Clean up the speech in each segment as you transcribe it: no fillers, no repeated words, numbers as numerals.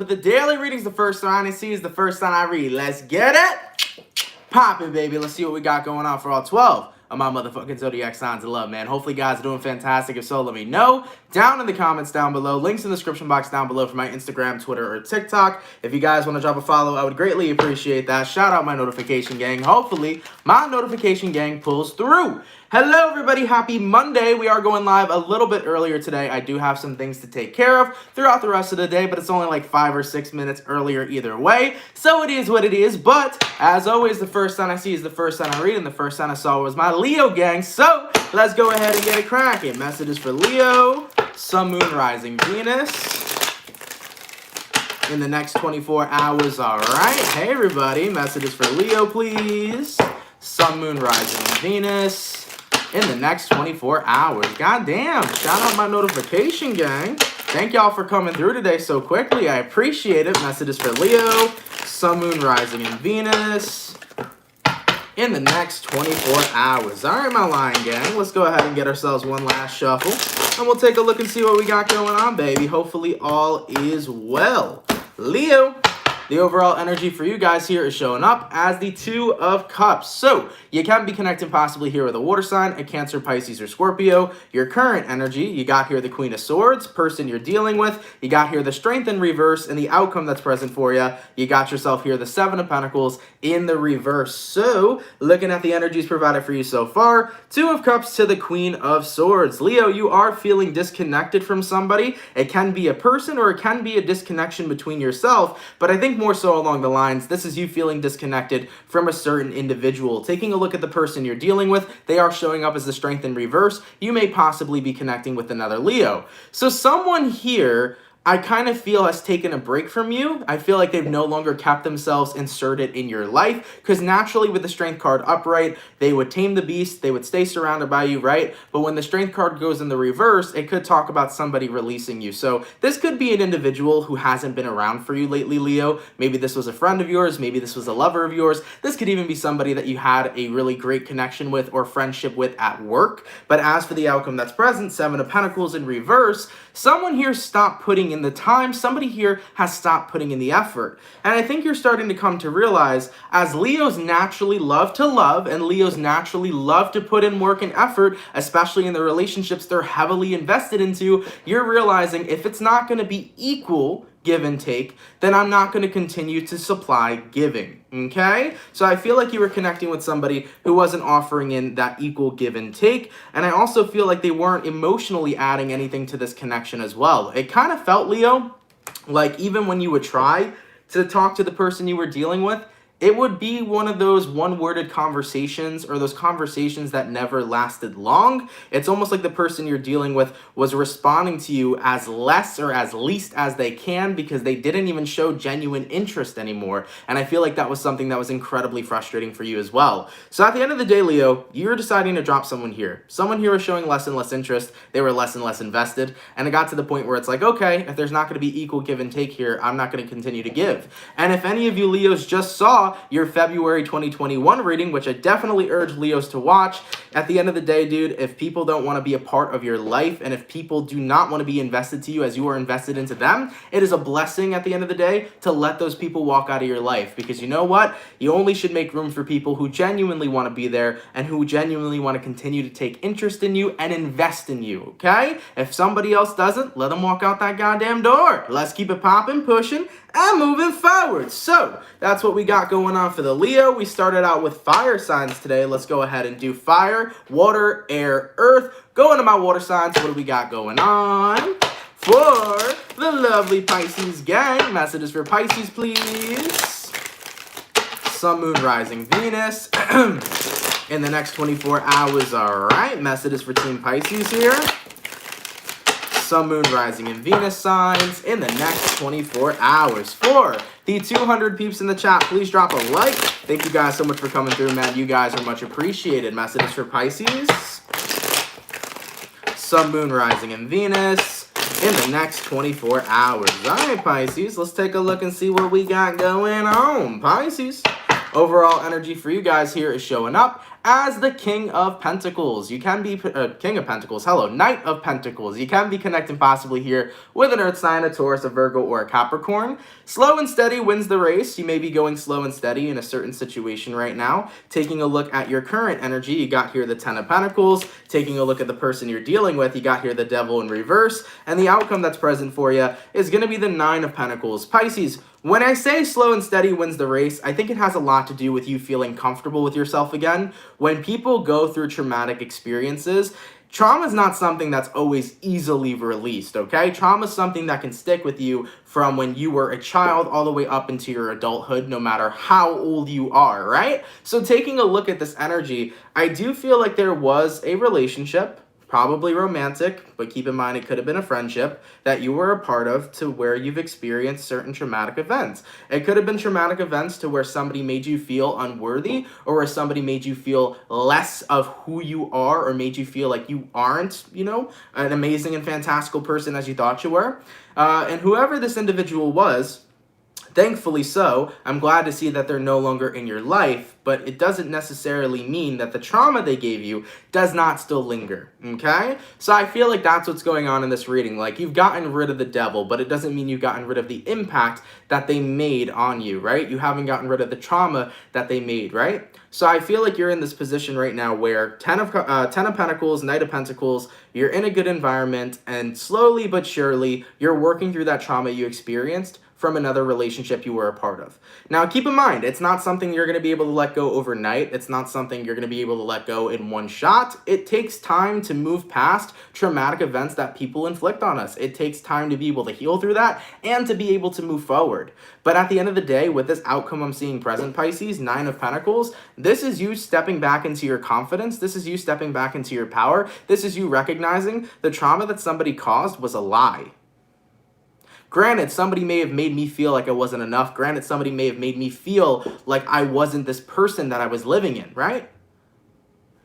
But the daily reading's the first sign I see, is the first sign I read. Let's get it poppin', baby. Let's see what we got going on for all 12 of my motherfucking zodiac signs of love, man. Hopefully, guys are doing fantastic. If so, let me know down in the comments down below. Links in the description box down below for my Instagram, Twitter, or TikTok. If you guys want to drop a follow, I would greatly appreciate that. Shout out my notification gang. Hopefully, my notification gang pulls through. Hello, everybody. Happy Monday. We are going live a little bit earlier today. I do have some things to take care of throughout the rest of the day, but it's only like 5 or 6 minutes earlier either way. So it is what it is. But as always, the first sign I see is the first sign I read, and the first sign I saw was my Leo gang. So let's go ahead and get it cracking. Messages for Leo, Sun, Moon, Rising, Venus in the next 24 hours. All right. Hey, everybody. Messages for Leo, please. Sun, Moon, Rising, Venus in the next 24 hours. God damn. Shout out my notification gang. Thank y'all for coming through today so quickly. I appreciate it. Messages for Leo, Sun, Moon, Rising, and Venus in the next 24 hours. All right, my Lion gang. Let's go ahead and get ourselves one last shuffle, and we'll take a look and see what we got going on, baby. Hopefully all is well. Leo, the overall energy for you guys here is showing up as the Two of Cups. So you can be connecting possibly here with a water sign, a Cancer, Pisces, or Scorpio. Your current energy, you got here the Queen of Swords, person you're dealing with. You got here the Strength in reverse, and the outcome that's present for you. You got yourself here the Seven of Pentacles in the reverse. So looking at the energies provided for you so far, Two of Cups to the Queen of Swords. Leo, you are feeling disconnected from somebody. It can be a person or it can be a disconnection between yourself, but I think more so along the lines, this is you feeling disconnected from a certain individual. Taking a look at the person you're dealing with, they are showing up as the Strength in reverse. You may possibly be connecting with another Leo. So someone here, I kind of feel, has taken a break from you. I feel like they've no longer kept themselves inserted in your life, because naturally with the Strength card upright, they would tame the beast, they would stay surrounded by you, right? But when the Strength card goes in the reverse, it could talk about somebody releasing you. So this could be an individual who hasn't been around for you lately, Leo. Maybe this was a friend of yours, maybe this was a lover of yours. This could even be somebody that you had a really great connection with or friendship with at work. But as for the outcome that's present, Seven of Pentacles in reverse, someone here stopped putting in the time. Somebody here has stopped putting in the effort. And I think you're starting to come to realize, as Leos naturally love to love, and Leos naturally love to put in work and effort, especially in the relationships they're heavily invested into, you're realizing if it's not going to be equal give and take, then I'm not going to continue to supply giving. Okay? So I feel like you were connecting with somebody who wasn't offering in that equal give and take. And I also feel like they weren't emotionally adding anything to this connection as well. It kind of felt, Leo, like even when you would try to talk to the person you were dealing with, it would be one of those one-worded conversations, or those conversations that never lasted long. It's almost like the person you're dealing with was responding to you as less or as least as they can, because they didn't even show genuine interest anymore. And I feel like that was something that was incredibly frustrating for you as well. So at the end of the day, Leo, you're deciding to drop someone here. Someone here was showing less and less interest. They were less and less invested. And it got to the point where it's like, okay, if there's not going to be equal give and take here, I'm not going to continue to give. And if any of you Leos just saw your February 2021 reading, which I definitely urge Leos to watch, at the end of the day, dude, if people don't want to be a part of your life, and if people do not want to be invested to you as you are invested into them, it is a blessing at the end of the day to let those people walk out of your life. Because you know what? You only should make room for people who genuinely want to be there and who genuinely want to continue to take interest in you and invest in you, okay? If somebody else doesn't, let them walk out that goddamn door. Let's keep it popping, pushing, and moving forward. So that's what we got going on for the Leo. We started out with fire signs today. Let's go ahead and do fire, water, air, earth. Go into my water signs. What do we got going on for the lovely Pisces gang? Messages for Pisces, please. Sun, Moon, Rising, Venus in the next 24 hours. All right. Messages for Team Pisces here. Sun, Moon, Rising, and Venus signs in the next 24 hours. For the 200 peeps in the chat, please drop a like. Thank you guys so much for coming through, man. You guys are much appreciated. Messages for Pisces. Sun, Moon, Rising, and Venus in the next 24 hours. All right, Pisces, let's take a look and see what we got going on. Pisces, overall energy for you guys here is showing up as the King of Pentacles. You can be King of Pentacles. Hello, Knight of Pentacles. You can be connecting possibly here with an Earth sign, a Taurus, a Virgo, or a Capricorn. Slow and steady wins the race. You may be going slow and steady in a certain situation right now. Taking a look at your current energy, you got here the Ten of Pentacles. Taking a look at the person you're dealing with, you got here the Devil in reverse. And the outcome that's present for you is going to be the Nine of Pentacles. Pisces, when I say slow and steady wins the race, I think it has a lot to do with you feeling comfortable with yourself again. When people go through traumatic experiences, trauma is not something that's always easily released, okay? Trauma is something that can stick with you from when you were a child all the way up into your adulthood, no matter how old you are, right? So taking a look at this energy, I do feel like there was a relationship, probably romantic, but keep in mind it could have been a friendship that you were a part of to where you've experienced certain traumatic events. It could have been traumatic events to where somebody made you feel unworthy, or where somebody made you feel less of who you are, or made you feel like you aren't, you know, an amazing and fantastical person as you thought you were. And whoever this individual was, thankfully so, I'm glad to see that they're no longer in your life, but it doesn't necessarily mean that the trauma they gave you does not still linger, okay? So I feel like that's what's going on in this reading. Like, you've gotten rid of the devil, but it doesn't mean you've gotten rid of the impact that they made on you, right? You haven't gotten rid of the trauma that they made, right? So I feel like you're in this position right now where Ten of Pentacles, Knight of Pentacles, you're in a good environment, and slowly but surely, you're working through that trauma you experienced from another relationship you were a part of. Now, keep in mind, it's not something you're going to be able to let go overnight. It's not something you're going to be able to let go in one shot. It takes time to move past traumatic events that people inflict on us. It takes time to be able to heal through that and to be able to move forward. But at the end of the day, with this outcome I'm seeing present, Pisces, Nine of Pentacles, this is you stepping back into your confidence. This is you stepping back into your power. This is you recognizing the trauma that somebody caused was a lie. Granted, somebody may have made me feel like I wasn't enough. Granted, somebody may have made me feel like I wasn't this person that I was living in, right?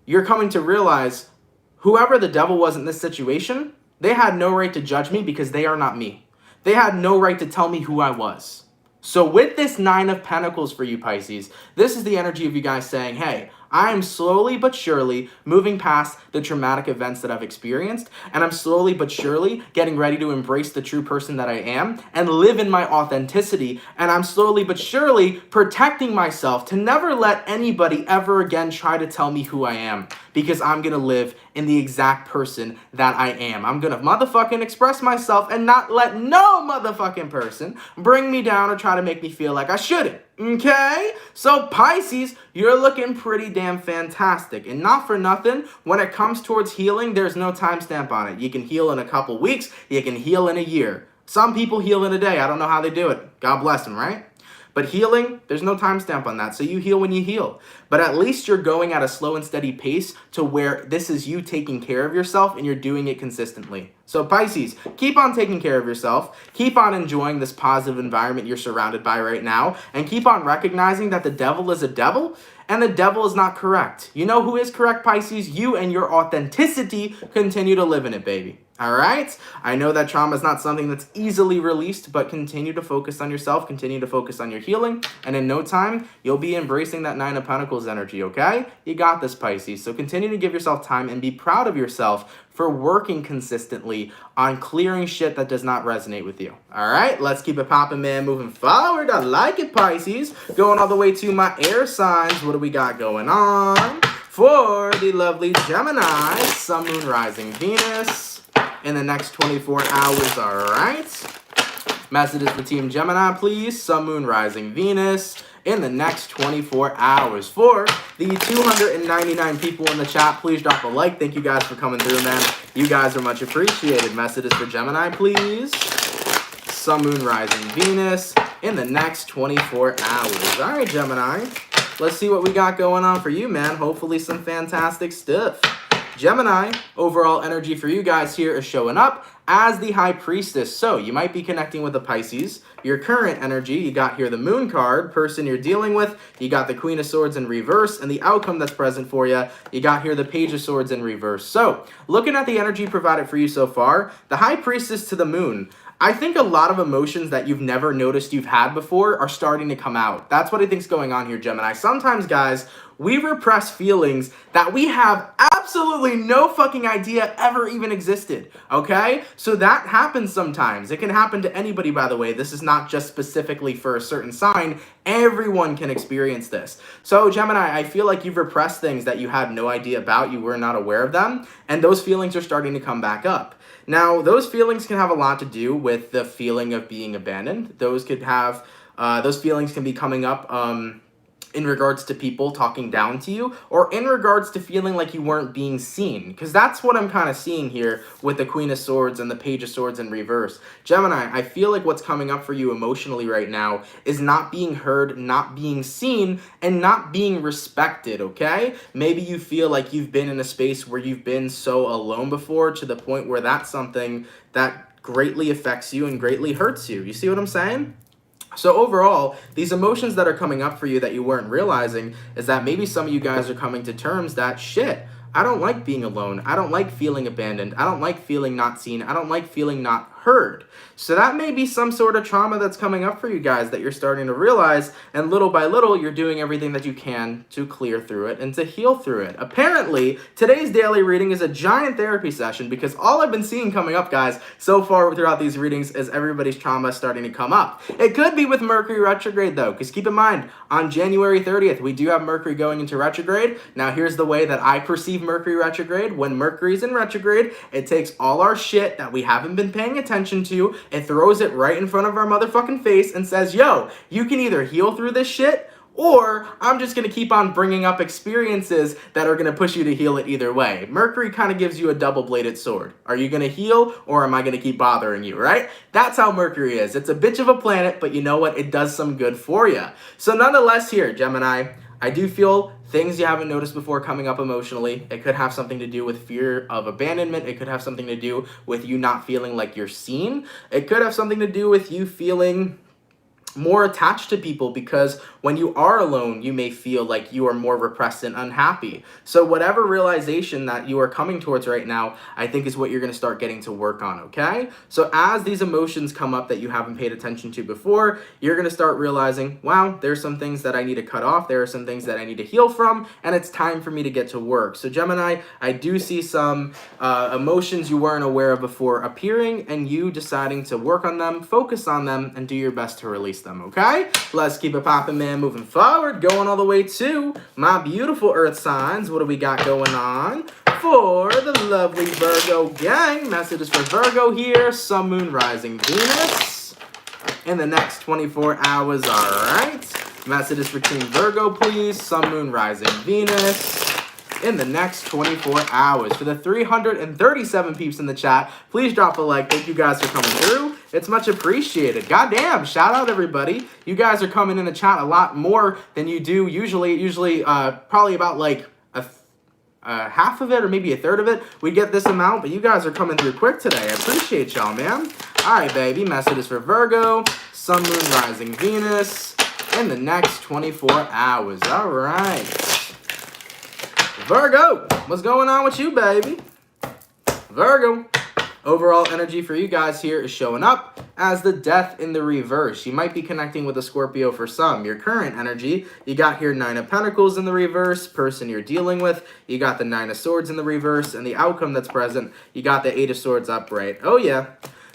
You're coming to realize whoever the devil was in this situation, they had no right to judge me because they are not me. They had no right to tell me who I was. So with this Nine of Pentacles for you, Pisces, this is the energy of you guys saying, hey, I am slowly but surely moving past the traumatic events that I've experienced, and I'm slowly but surely getting ready to embrace the true person that I am and live in my authenticity, and I'm slowly but surely protecting myself to never let anybody ever again try to tell me who I am, because I'm gonna live in the exact person that I am. I'm gonna motherfucking express myself and not let no motherfucking person bring me down or try to make me feel like I shouldn't. Okay? So Pisces, you're looking pretty damn fantastic. And not for nothing, when it comes towards healing, there's no timestamp on it. You can heal in a couple weeks, you can heal in a year. Some people heal in a day. I don't know how they do it. God bless them, right? But healing, there's no timestamp on that. So you heal when you heal. But at least you're going at a slow and steady pace to where this is you taking care of yourself and you're doing it consistently. So Pisces, keep on taking care of yourself. Keep on enjoying this positive environment you're surrounded by right now. And keep on recognizing that the devil is a devil and the devil is not correct. You know who is correct, Pisces? You and your authenticity continue to live in it, baby. All right? I know that trauma is not something that's easily released, but continue to focus on yourself, continue to focus on your healing, and in no time, you'll be embracing that Nine of Pentacles energy, okay? You got this, Pisces. So continue to give yourself time and be proud of yourself for working consistently on clearing shit that does not resonate with you. All right? Let's keep it popping, man. Moving forward. I like it, Pisces. Going all the way to my air signs. What do we got going on? For the lovely Gemini, Sun, Moon, Rising, Venus in the next 24 hours, all right? Messages for Team Gemini, please. Sun, Moon, Rising, Venus in the next 24 hours. For the 299 people in the chat, please drop a like. Thank you guys for coming through, man. You guys are much appreciated. Messages for Gemini, please. Sun, Moon, Rising, Venus in the next 24 hours. All right, Gemini. Let's see what we got going on for you, man. Hopefully some fantastic stuff. Gemini, overall energy for you guys here is showing up as the High Priestess. So you might be connecting with a Pisces. Your current energy, you got here the Moon card, person you're dealing with. You got the Queen of Swords in reverse, and the outcome that's present for you, you got here the Page of Swords in reverse. So looking at the energy provided for you so far, the High Priestess to the Moon, I think a lot of emotions that you've never noticed you've had before are starting to come out. That's what I think's going on here, Gemini. Sometimes, guys, we repress feelings that we have absolutely no fucking idea ever even existed, okay? So that happens sometimes. It can happen to anybody, by the way. This is not just specifically for a certain sign. Everyone can experience this. So, Gemini, I feel like you've repressed things that you had no idea about, you were not aware of them, and those feelings are starting to come back up. Now, those feelings can have a lot to do with the feeling of being abandoned. Those feelings can be coming up in regards to people talking down to you, or in regards to feeling like you weren't being seen, because that's what I'm kind of seeing here with the Queen of Swords and the Page of Swords in reverse. Gemini, I feel like what's coming up for you emotionally right now is not being heard, not being seen, and not being respected, okay? Maybe you feel like you've been in a space where you've been so alone before, to the point where that's something that greatly affects you and greatly hurts you. You see what I'm saying? So overall, these emotions that are coming up for you that you weren't realizing is that maybe some of you guys are coming to terms that, shit, I don't like being alone. I don't like feeling abandoned. I don't like feeling not seen. I don't like feeling not heard. So that may be some sort of trauma that's coming up for you guys that you're starting to realize, and little by little, you're doing everything that you can to clear through it and to heal through it. Apparently, today's daily reading is a giant therapy session, because all I've been seeing coming up, guys, so far throughout these readings is everybody's trauma starting to come up. It could be with Mercury retrograde, though, because keep in mind, on January 30th, we do have Mercury going into retrograde. Now, here's the way that I perceive Mercury retrograde. When Mercury's in retrograde, it takes all our shit that we haven't been paying attention to, it throws it right in front of our motherfucking face and says, yo, you can either heal through this shit, or I'm just going to keep on bringing up experiences that are going to push you to heal it either way. Mercury kind of gives you a double-bladed sword. Are you going to heal, or am I going to keep bothering you, right? That's how Mercury is. It's a bitch of a planet, but you know what? It does some good for you. So nonetheless here, Gemini, I do feel things you haven't noticed before coming up emotionally. It could have something to do with fear of abandonment. It could have something to do with you not feeling like you're seen. It could have something to do with you feeling more attached to people, because when you are alone, you may feel like you are more repressed and unhappy. So whatever realization that you are coming towards right now, I think is what you're going to start getting to work on, okay? So as these emotions come up that you haven't paid attention to before, you're going to start realizing, wow, there's some things that I need to cut off. There are some things that I need to heal from, and it's time for me to get to work. So Gemini, I do see some emotions you weren't aware of before appearing, and you deciding to work on them, focus on them, and do your best to release them, okay? Let's keep it poppin', man. Moving forward, going all the way to my beautiful earth signs. What do we got going on for the lovely Virgo gang? Messages for Virgo here. Sun, Moon, Rising, Venus in the next 24 hours. All right. Messages for Team Virgo, please. Sun, Moon, Rising, Venus in the next 24 hours. For the 337 peeps in the chat, please drop a like. Thank you guys for coming through. It's much appreciated. Goddamn, shout out everybody. You guys are coming in the chat a lot more than you do usually probably about like half of it or maybe a third of it. We get this amount, but you guys are coming through quick today. I appreciate y'all, man. All right, baby. Messages for Virgo, Sun, Moon, Rising, Venus in the next 24 hours. All right. Virgo, what's going on with you, baby? Virgo. Overall energy for you guys here is showing up as the Death in the reverse. You might be connecting with a Scorpio for some. Your current energy, you got here 9 of Pentacles in the reverse, person you're dealing with. You got the 9 of Swords in the reverse, and the outcome that's present, you got the 8 of Swords upright. Oh yeah.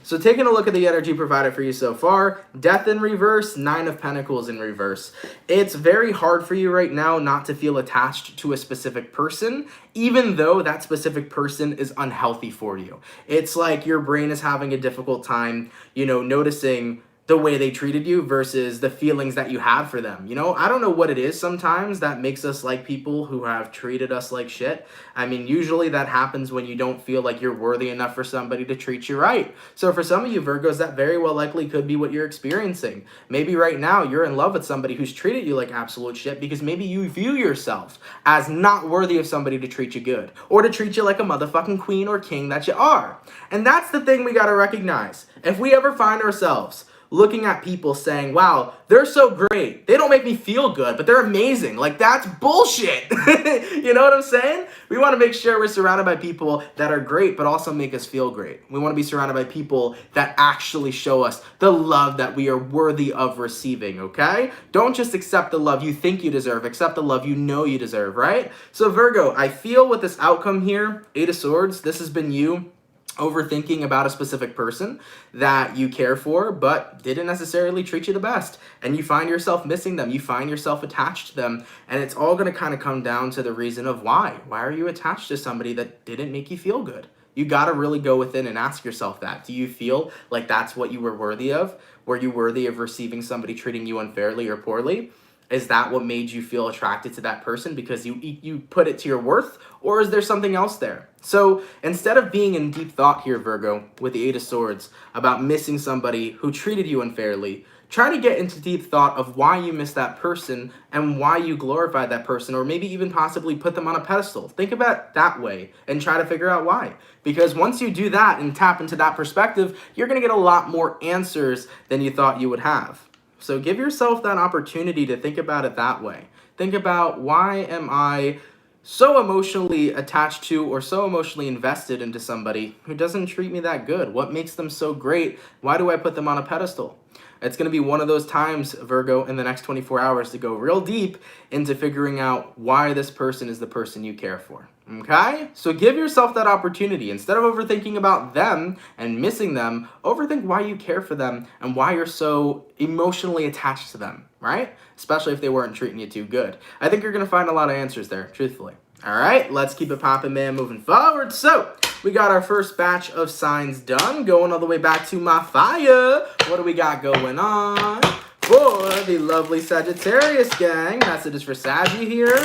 So taking a look at the energy provided for you so far, Death in reverse, 9 of Pentacles in reverse. It's very hard for you right now not to feel attached to a specific person, even though that specific person is unhealthy for you. It's like your brain is having a difficult time, you know, noticing the way they treated you versus the feelings that you have for them. You know, I don't know what it is sometimes that makes us like people who have treated us like shit. I mean, usually that happens when you don't feel like you're worthy enough for somebody to treat you right. So for some of you Virgos, that very well likely could be what you're experiencing. Maybe right now you're in love with somebody who's treated you like absolute shit because maybe you view yourself as not worthy of somebody to treat you good or to treat you like a motherfucking queen or king that you are. And that's the thing we gotta recognize. If we ever find ourselves looking at people saying, wow, they're so great. They don't make me feel good, but they're amazing. Like, that's bullshit. You know what I'm saying? We want to make sure we're surrounded by people that are great, but also make us feel great. We want to be surrounded by people that actually show us the love that we are worthy of receiving, okay? Don't just accept the love you think you deserve, accept the love you know you deserve, right? So Virgo, I feel with this outcome here, Eight of Swords, this has been you overthinking about a specific person that you care for but didn't necessarily treat you the best, and you find yourself missing them, you find yourself attached to them, and it's all going to kind of come down to the reason of why are you attached to somebody that didn't make you feel good. You got to really go within and ask yourself that. Do you feel like that's what you were worthy of? Were you worthy of receiving somebody treating you unfairly or poorly? Is that what made you feel attracted to that person because you put it to your worth? Or is there something else there? So instead of being in deep thought here, Virgo, with the Eight of Swords, about missing somebody who treated you unfairly, try to get into deep thought of why you missed that person and why you glorified that person, or maybe even possibly put them on a pedestal. Think about it that way and try to figure out why. Because once you do that and tap into that perspective, you're going to get a lot more answers than you thought you would have. So give yourself that opportunity to think about it that way. Think about, why am I so emotionally attached to or so emotionally invested into somebody who doesn't treat me that good? What makes them so great? Why do I put them on a pedestal? It's going to be one of those times, Virgo, in the next 24 hours to go real deep into figuring out why this person is the person you care for. Okay? So give yourself that opportunity. Instead of overthinking about them and missing them, overthink why you care for them and why you're so emotionally attached to them, right? Especially if they weren't treating you too good. I think you're going to find a lot of answers there, truthfully. All right, let's keep it popping, man, moving forward. So we got our first batch of signs done, going all the way back to my fire. What do we got going on for the lovely Sagittarius gang? Messages for Saggy here.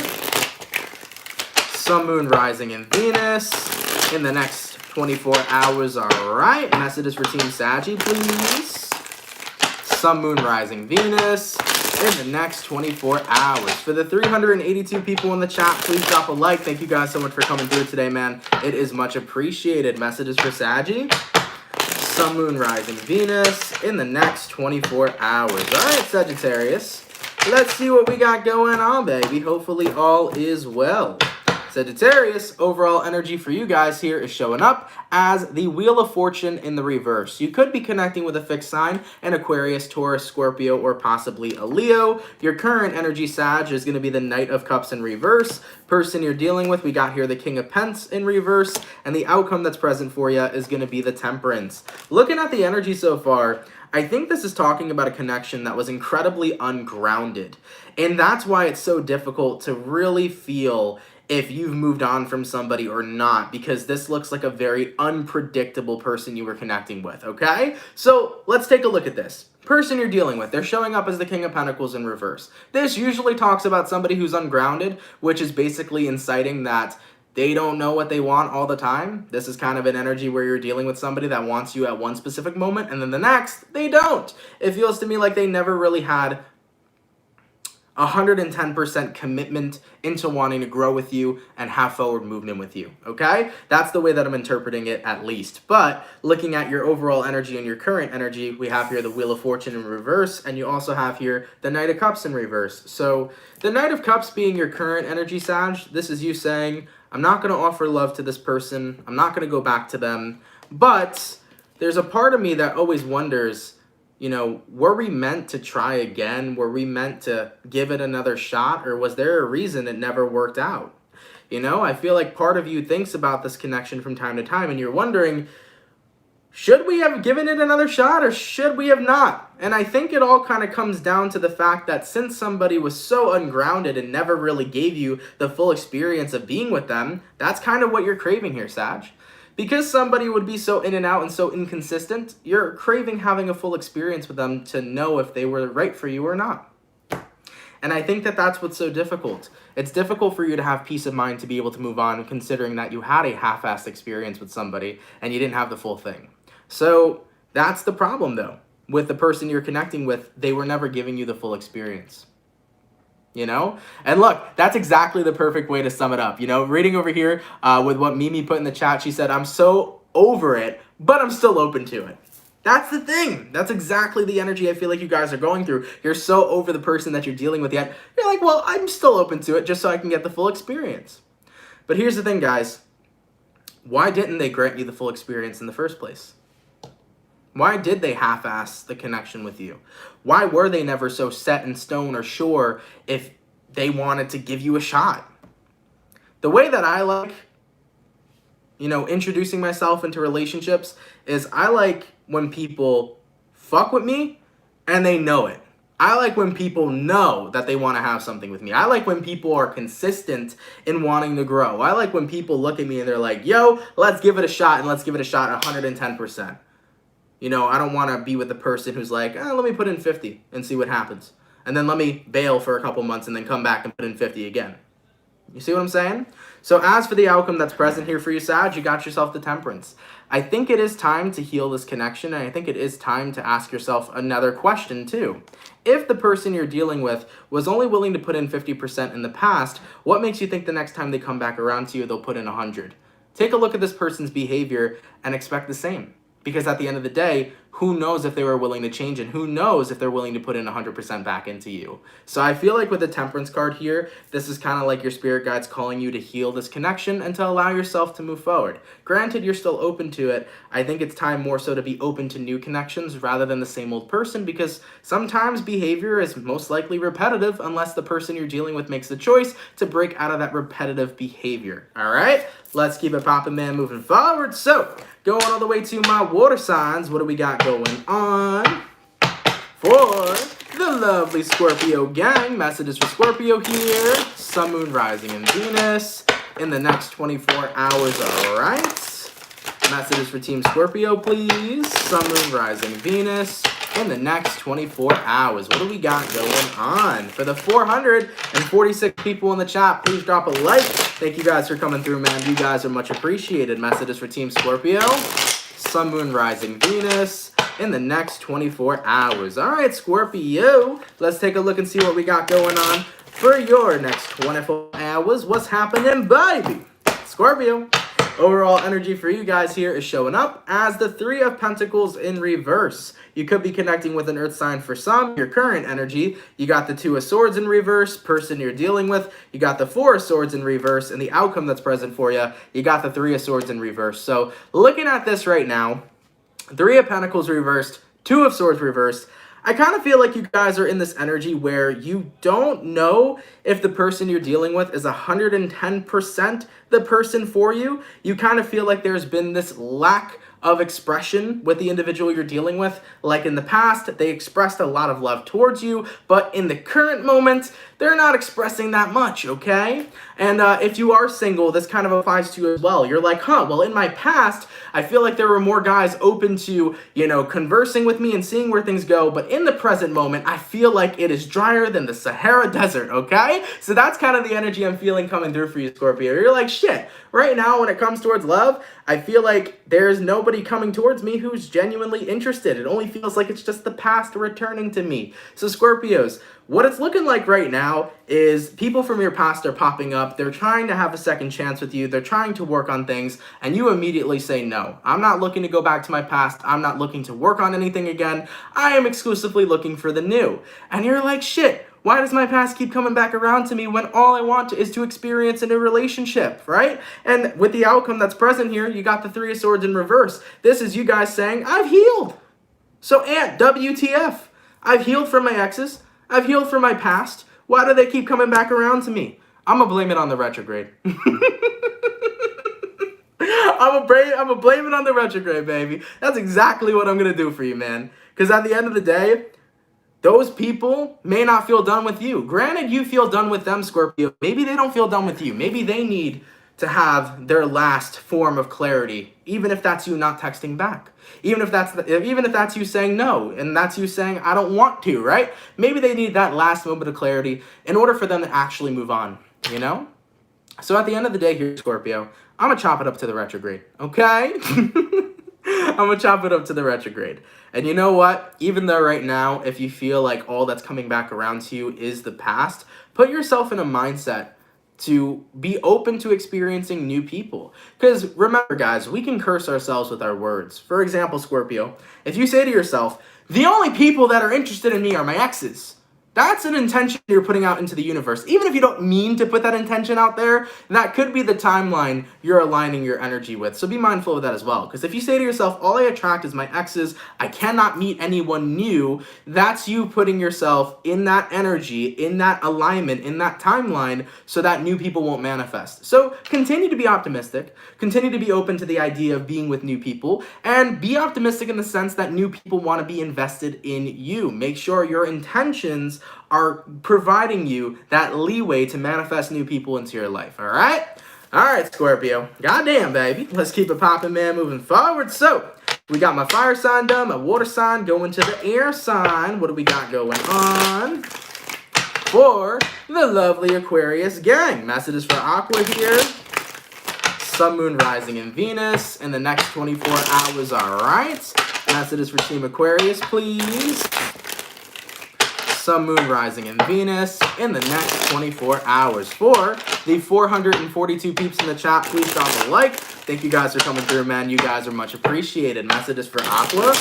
Sun, Moon, Rising, and Venus in the next 24 hours. All right, messages for Team Saggy, please. Sun, Moon, Rising, Venus in the next 24 hours. For the 382 people in the chat, please drop a like. Thank you guys so much for coming through today, man. It is much appreciated. Messages for Saggy. Sun, Moon, Rising, Venus in the next 24 hours. All right, Sagittarius. Let's see what we got going on, baby. Hopefully all is well. Sagittarius, overall energy for you guys here is showing up as the Wheel of Fortune in the reverse. You could be connecting with a fixed sign, an Aquarius, Taurus, Scorpio, or possibly a Leo. Your current energy, Sag, is going to be the Knight of Cups in reverse. Person you're dealing with, we got here the King of Pentacles in reverse, and the outcome that's present for you is going to be the Temperance. Looking at the energy so far, I think this is talking about a connection that was incredibly ungrounded. And that's why it's so difficult to really feel if you've moved on from somebody or not, because this looks like a very unpredictable person you were connecting with, okay? So let's take a look at this. Person you're dealing with, they're showing up as the King of Pentacles in reverse. This usually talks about somebody who's ungrounded, which is basically inciting that they don't know what they want all the time. This is kind of an energy where you're dealing with somebody that wants you at one specific moment, and then the next, they don't. It feels to me like they never really had 110% commitment into wanting to grow with you and have forward movement with you, okay? That's the way that I'm interpreting it, at least. But looking at your overall energy and your current energy, we have here the Wheel of Fortune in reverse, and you also have here the Knight of Cups in reverse. So the Knight of Cups being your current energy, Sag, this is you saying, I'm not going to offer love to this person. I'm not going to go back to them. But there's a part of me that always wonders, you know, were we meant to try again? Were we meant to give it another shot? Or was there a reason it never worked out? You know, I feel like part of you thinks about this connection from time to time, and you're wondering, should we have given it another shot or should we have not? And I think it all kind of comes down to the fact that since somebody was so ungrounded and never really gave you the full experience of being with them, that's kind of what you're craving here, Sag. Because somebody would be so in and out and so inconsistent, you're craving having a full experience with them to know if they were right for you or not. And I think that that's what's so difficult. It's difficult for you to have peace of mind to be able to move on, considering that you had a half-assed experience with somebody and you didn't have the full thing. So that's the problem, though. With the person you're connecting with, they were never giving you the full experience. You know? And look, that's exactly the perfect way to sum it up. You know, reading over here with what Mimi put in the chat, she said, I'm so over it, but I'm still open to it. That's the thing. That's exactly the energy I feel like you guys are going through. You're so over the person that you're dealing with yet. You're like, well, I'm still open to it just so I can get the full experience. But here's the thing, guys. Why didn't they grant you the full experience in the first place? Why did they half-ass the connection with you? Why were they never so set in stone or sure if they wanted to give you a shot? The way that I like, introducing myself into relationships is I like when people fuck with me and they know it. I like when people know that they want to have something with me. I like when people are consistent in wanting to grow. I like when people look at me and they're like, yo, let's give it a shot, and let's give it a shot 110%. I don't want to be with the person who's like, let me put in 50 and see what happens. And then let me bail for a couple months and then come back and put in 50 again. You see what I'm saying? So as for the outcome that's present here for you, Sag, you got yourself the Temperance. I think it is time to heal this connection, and I think it is time to ask yourself another question too. If the person you're dealing with was only willing to put in 50% in the past, what makes you think the next time they come back around to you, they'll put in 100? Take a look at this person's behavior and expect the same. Because at the end of the day, who knows if they were willing to change, and who knows if they're willing to put in 100% back into you. So I feel like with the Temperance card here, this is kind of like your spirit guides calling you to heal this connection and to allow yourself to move forward. Granted, you're still open to it. I think it's time more so to be open to new connections rather than the same old person, because sometimes behavior is most likely repetitive unless the person you're dealing with makes the choice to break out of that repetitive behavior. All right, let's keep it poppin', man, moving forward. So going all the way to my water signs, what do we got going on for the lovely Scorpio gang? Messages for Scorpio here. Sun, Moon, Rising, and Venus in the next 24 hours, all right? Messages for Team Scorpio, please. Sun, Moon, Rising, Venus in the next 24 hours. What do we got going on? For the 446 people in the chat, please drop a like. Thank you guys for coming through, man. You guys are much appreciated. Messages for Team Scorpio. Sun, Moon, Rising, Venus in the next 24 hours. All right, Scorpio, let's take a look and see what we got going on for your next 24 hours. What's happening, baby? Scorpio. Overall energy for you guys here is showing up as the Three of Pentacles in reverse. You could be connecting with an earth sign for some, your current energy. You got the Two of Swords in reverse, person you're dealing with. You got the Four of Swords in reverse, and the outcome that's present for you, you got the Three of Swords in reverse. So looking at this right now, Three of Pentacles reversed, Two of Swords reversed. I kind of feel like you guys are in this energy where you don't know if the person you're dealing with is 110% the person for you. You kind of feel like there's been this lack of expression with the individual you're dealing with. Like in the past, they expressed a lot of love towards you, but in the current moment, they're not expressing that much, okay? And if you are single, this kind of applies to you as well. You're like, well, in my past, I feel like there were more guys open to, conversing with me and seeing where things go, but in the present moment, I feel like it is drier than the Sahara Desert, okay? So that's kind of the energy I'm feeling coming through for you, Scorpio. You're like, shit, right now when it comes towards love, I feel like there's nobody coming towards me who's genuinely interested. It only feels like it's just the past returning to me. So Scorpios, what it's looking like right now is people from your past are popping up. They're trying to have a second chance with you. They're trying to work on things, and you immediately say, no, I'm not looking to go back to my past. I'm not looking to work on anything again. I am exclusively looking for the new. And you're like, shit, why does my past keep coming back around to me when all I want is to experience a new relationship, right? And with the outcome that's present here, you got the Three of Swords in reverse. This is you guys saying, I've healed. So, WTF? I've healed from my exes. I've healed from my past. Why do they keep coming back around to me? I'm going to blame it on the retrograde. I'm gonna blame it on the retrograde, baby. That's exactly what I'm going to do for you, man. Because at the end of the day, those people may not feel done with you. Granted, you feel done with them, Scorpio. Maybe they don't feel done with you. Maybe they need to have their last form of clarity, even if that's you not texting back. Even if that's you saying no, and that's you saying, I don't want to, right? Maybe they need that last moment of clarity in order for them to actually move on, So at the end of the day here, Scorpio, I'm going to chop it up to the retrograde, okay? I'm going to chop it up to the retrograde. And you know what? Even though right now, if you feel like all that's coming back around to you is the past, put yourself in a mindset to be open to experiencing new people. Because remember, guys, we can curse ourselves with our words. For example, Scorpio, if you say to yourself, the only people that are interested in me are my exes, that's an intention you're putting out into the universe. Even if you don't mean to put that intention out there, that could be the timeline you're aligning your energy with. So be mindful of that as well. Because if you say to yourself, all I attract is my exes, I cannot meet anyone new, that's you putting yourself in that energy, in that alignment, in that timeline, so that new people won't manifest. So continue to be optimistic. Continue to be open to the idea of being with new people. And be optimistic in the sense that new people want to be invested in you. Make sure your intentions are providing you that leeway to manifest new people into your life, all right? All right, Scorpio. Goddamn, baby. Let's keep it popping, man, moving forward. So, we got my fire sign done, my water sign, going to the air sign. What do we got going on for the lovely Aquarius gang? Messages for Aqua here. Sun, Moon, Rising, and Venus in the next 24 hours, all right? Messages for Team Aquarius, please. Sun, Moon, Rising, and Venus in the next 24 hours. For the 442 peeps in the chat, please drop a like. Thank you guys for coming through, man. You guys are much appreciated. Messages for Aqua,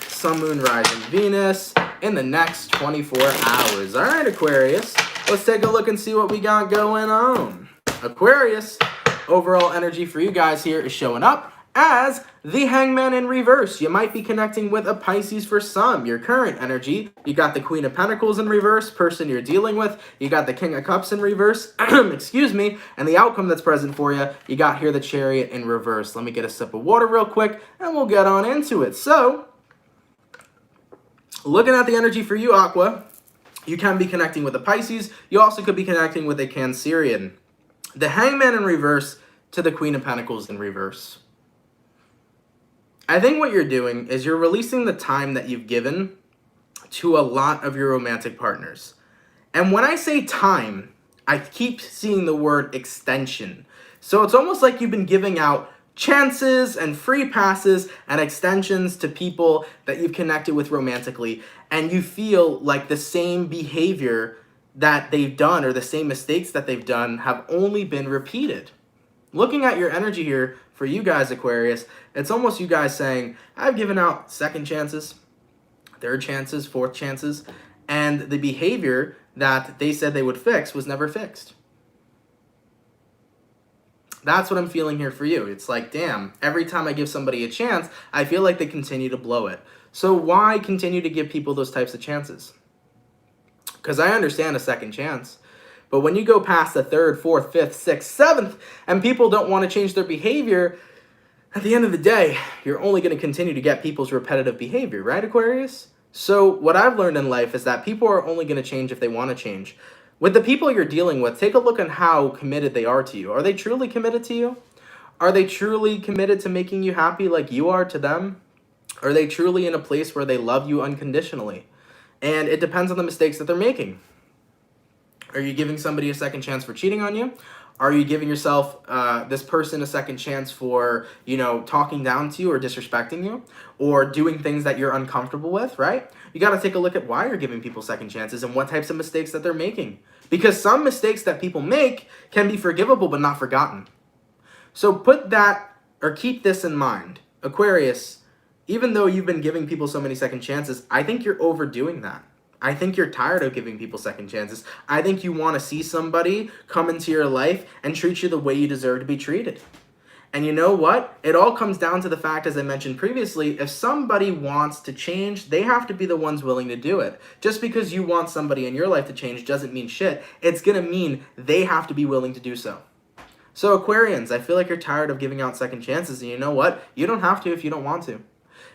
Sun, Moon, Rising, Venus in the next 24 hours. All right, Aquarius, let's take a look and see what we got going on. Aquarius, overall energy for you guys here is showing up as the Hangman in reverse. You might be connecting with a Pisces for some. Your current energy, you got the Queen of Pentacles in reverse, person you're dealing with. You got the King of Cups in reverse, excuse me, and the outcome that's present for you, you got here the Chariot in reverse. Let me get a sip of water real quick, and we'll get on into it. So, looking at the energy for you, Aqua, you can be connecting with a Pisces. You also could be connecting with a Cancerian. The Hangman in reverse to the Queen of Pentacles in reverse. I think what you're doing is you're releasing the time that you've given to a lot of your romantic partners. And when I say time, I keep seeing the word extension. So it's almost like you've been giving out chances and free passes and extensions to people that you've connected with romantically, and you feel like the same behavior that they've done or the same mistakes that they've done have only been repeated. Looking at your energy here for you guys, Aquarius, it's almost you guys saying, I've given out second chances, third chances, fourth chances, and the behavior that they said they would fix was never fixed. That's what I'm feeling here for you. It's like, damn, every time I give somebody a chance, I feel like they continue to blow it. So why continue to give people those types of chances? Because I understand a second chance. But when you go past the third, fourth, fifth, sixth, seventh, and people don't want to change their behavior, at the end of the day, you're only going to continue to get people's repetitive behavior, right, Aquarius? So what I've learned in life is that people are only going to change if they want to change. With the people you're dealing with, take a look at how committed they are to you. Are they truly committed to you? Are they truly committed to making you happy like you are to them? Are they truly in a place where they love you unconditionally? And it depends on the mistakes that they're making. Are you giving somebody a second chance for cheating on you? Are you giving yourself, this person, a second chance for, talking down to you or disrespecting you or doing things that you're uncomfortable with, right? You got to take a look at why you're giving people second chances and what types of mistakes that they're making. Because some mistakes that people make can be forgivable but not forgotten. So put that or keep this in mind. Aquarius, even though you've been giving people so many second chances, I think you're overdoing that. I think you're tired of giving people second chances. I think you want to see somebody come into your life and treat you the way you deserve to be treated. And you know what? It all comes down to the fact, as I mentioned previously, if somebody wants to change, they have to be the ones willing to do it. Just because you want somebody in your life to change doesn't mean shit. It's going to mean they have to be willing to do so. So Aquarians, I feel like you're tired of giving out second chances. And you know what? You don't have to if you don't want to.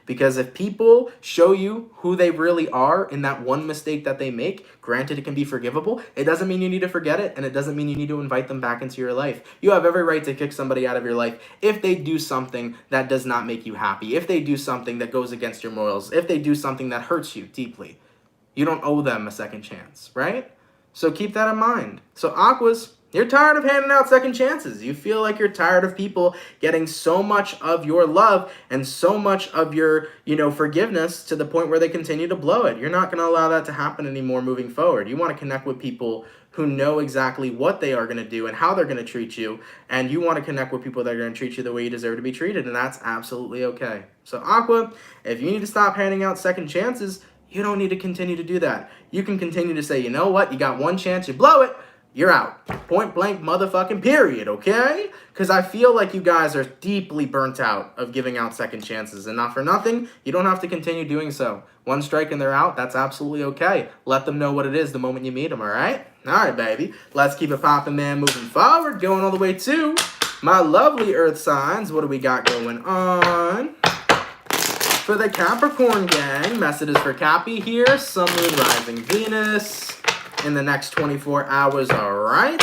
Because if people show you who they really are in that one mistake that they make, granted it can be forgivable, it doesn't mean you need to forget it, and it doesn't mean you need to invite them back into your life. You have every right to kick somebody out of your life if they do something that does not make you happy, if they do something that goes against your morals, if they do something that hurts you deeply. You don't owe them a second chance, right? So keep that in mind. So Aquas, You're tired of handing out second chances. You feel like you're tired of people getting so much of your love and so much of your, forgiveness to the point where they continue to blow it. You're not going to allow that to happen anymore moving forward. You want to connect with people who know exactly what they are going to do and how they're going to treat you. And you want to connect with people that are going to treat you the way you deserve to be treated. And that's absolutely okay. So Aqua, if you need to stop handing out second chances, you don't need to continue to do that. You can continue to say, you know what? You got one chance, you blow it. You're out. Point blank motherfucking period, okay? Because I feel like you guys are deeply burnt out of giving out second chances. And not for nothing, you don't have to continue doing so. One strike and they're out, that's absolutely okay. Let them know what it is the moment you meet them, all right? All right, baby. Let's keep it popping, man, moving forward. Going all the way to my lovely earth signs. What do we got going on? For the Capricorn gang, messages for Cappy here. Sun, Moon, Rising, Venus. In the next 24 hours, all right.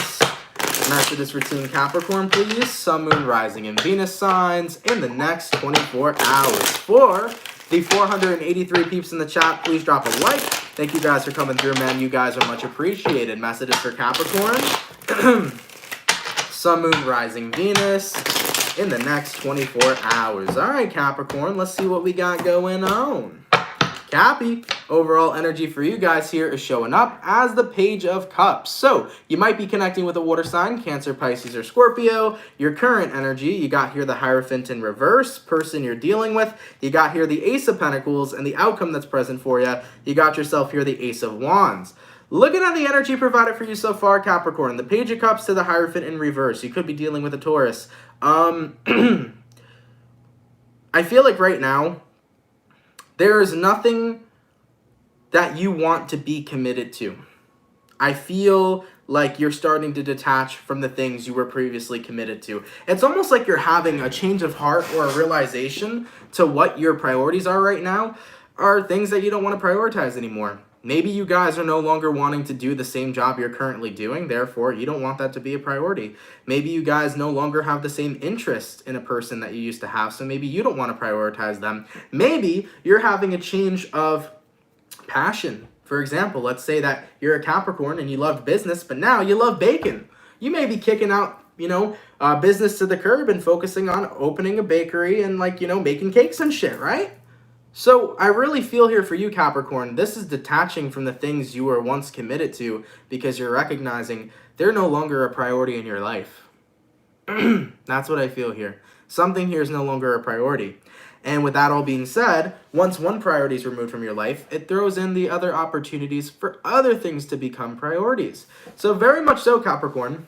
Messages for Team Capricorn, please. Sun, Moon, Rising, and Venus signs in the next 24 hours. For the 483 peeps in the chat, please drop a like. Thank you guys for coming through, man. You guys are much appreciated. Messages for Capricorn. Sun, Moon, Rising, Venus in the next 24 hours. All right, Capricorn, let's see what we got going on. Cappy, overall energy for you guys here is showing up as the Page of Cups. So you might be connecting with a water sign, Cancer, Pisces, or Scorpio. Your current energy, you got here the Hierophant in reverse, person you're dealing with. You got here the Ace of Pentacles, and the outcome that's present for you, you got yourself here the Ace of Wands. Looking at the energy provided for you so far, Capricorn, the Page of Cups to the Hierophant in reverse. You could be dealing with a Taurus. I feel like right now, there is nothing that you want to be committed to. I feel like you're starting to detach from the things you were previously committed to. It's almost like you're having a change of heart or a realization to what your priorities are right now are things that you don't want to prioritize anymore. Maybe you guys are no longer wanting to do the same job you're currently doing, therefore you don't want that to be a priority. Maybe you guys no longer have the same interest in a person that you used to have, so maybe you don't want to prioritize them. Maybe you're having a change of passion. For example, let's say that you're a Capricorn and you loved business, but now you love bacon. You may be kicking out, business to the curb and focusing on opening a bakery and making cakes and shit, right? So I really feel here for you, Capricorn, this is detaching from the things you were once committed to because you're recognizing they're no longer a priority in your life. That's what I feel here. Something here is no longer a priority. And with that all being said, once one priority is removed from your life, it throws in the other opportunities for other things to become priorities. So very much so, Capricorn,